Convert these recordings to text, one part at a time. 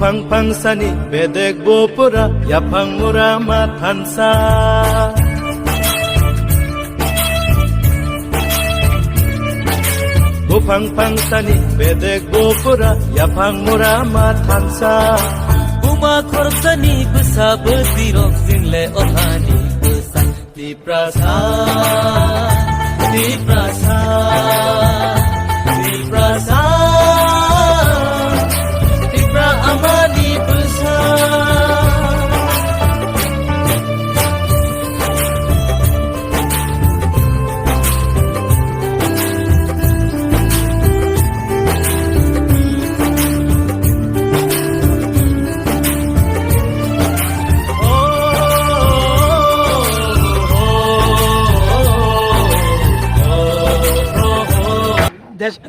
Bupang pangsani bedek bopura yapang murama thansa Bupang pangsani bedek bopura yapang murama thansa Buma khorsani besa bedirok sinle ohani besa Tiprasa Tiprasa Tiprasa Tipra amani besa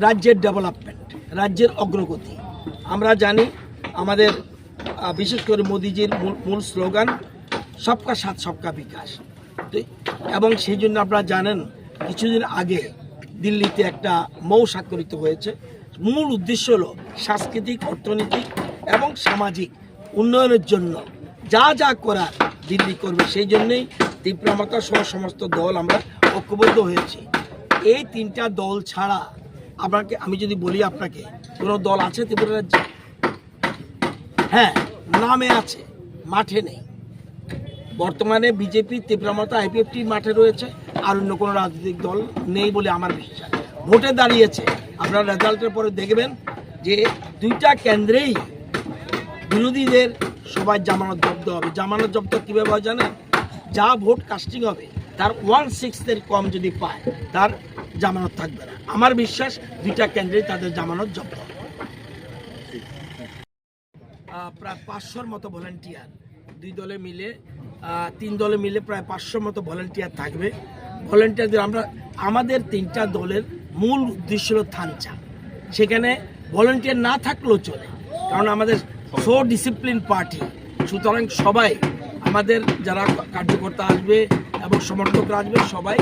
রাজ্যের development, রাজ্যের অগ্রগতি আমরা জানি। আমাদের বিশেষ করে মোদিজির মূল স্লোগান সবকা সাথ সবকা বিকাশ, এবং সেই জন্য আপনারা জানেন কিছুদিন আগে দিল্লিতে একটা মৌ স্বাক্ষরিত হয়েছে। মূল উদ্দেশ্য হলো সাংস্কৃতিক, অর্থনৈতিক এবং সামাজিক উন্নয়নের জন্য যা যা করার দিল্লি করবে, সেই জন্যেই ত্রিপুরা সহ সমস্ত দল আমরা ঐক্যবদ্ধ হয়েছি। এই তিনটা দল ছাড়া আমি যদি বলি আপনাকে, কোনো দল আছে ত্রিপুরা রাজ্যে? হ্যাঁ, নামে আছে, মাঠে নেই। বর্তমানে বিজেপি, ত্রিপুরা আইপিএফটি মাঠে রয়েছে, আর অন্য কোনো রাজনৈতিক দল নেই বলে আমার বিশ্বাস। ভোটে দাঁড়িয়েছে, আপনারা রেজাল্টের পরে দেখবেন যে দুইটা কেন্দ্রেই বিরোধীদের সবাই জামানত জব্দ হবে। জামানত জব্দ কীভাবে হয় জানেন? যা ভোট কাস্টিং হবে তার 1/6 কম যদি পায় তার জামানত থাকবে না। আমার বিশ্বাস দুইটা কেন্দ্রেই তাদের জামানত জব্দ হবে। প্রায় 500-র মতো ভলেন্টিয়ার, দুই দলে মিলে 3 দলে মিলে প্রায় 500 মতো ভলেন্টিয়ার থাকবে। ভলেন্টিয়ারদের আমাদের তিনটা দলের মূল উদ্দেশ্য হল থানচা। সেখানে ভলেন্টিয়ার না থাকলেও চলে, কারণ আমাদের সো ডিসিপ্লিন পার্টি। সুতরাং সবাই আমাদের যারা কার্যকর্তা আসবে এবং সমর্থকরা আসবে সবাই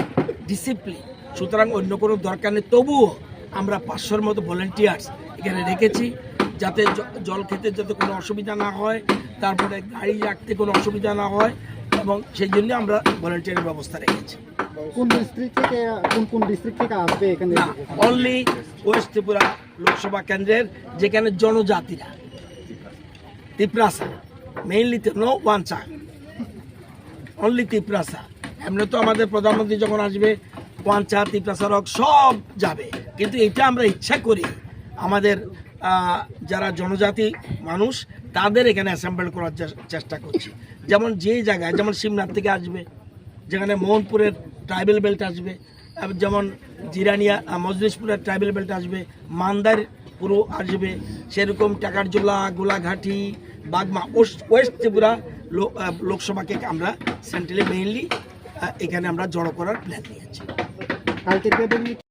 ডিসিপ্লিন। সুতরাং অন্য কোনো দরকার নেই। তবুও আমরা 500-র মতো ভলেন্টিয়ার্স এখানে রেখেছি, যাতে জল খেতে যাতে কোনো অসুবিধা না হয়, তারপরে গাড়ি রাখতে কোনো অসুবিধা না হয়, এবং সেই জন্য আমরা ভলেন্টিয়ারের ব্যবস্থা রেখেছি। কোন ডিস্ট্রিক্ট থেকে আসবে এখানে? অনলি ওয়েস্ট ত্রিপুরা লোকসভা কেন্দ্রের, যেখানে জনজাতিরা, Tiprasa mainly, no ওয়ানচা, only Tiprasa. এমনি তো আমাদের প্রধানমন্ত্রী যখন আসবে ওয়ানচা, তিপ্রাসা রক সব যাবে, কিন্তু এটা আমরা ইচ্ছা করি আমাদের যারা জনজাতি মানুষ তাদের এখানে অ্যাসেম্বল করার চেষ্টা করছি। যেমন যে জায়গায়, যেমন শিবনাথ থেকে আসবে, যেখানে মোহনপুরের ট্রাইবেল বেল্ট আসবে, যেমন জিরানিয়া মজলিশপুরের ট্রাইবেল বেল্ট আসবে, মান্দার পুরো আসবে, সেরকম টাকারজোলা, গোলাঘাটি, বাগমা, ওয়েস্ট ত্রিপুরা লোকসভাকে আমরা সেন্ট্রালি মেইনলি এখানে আমরা জড়ো করার প্ল্যান নিয়েছি।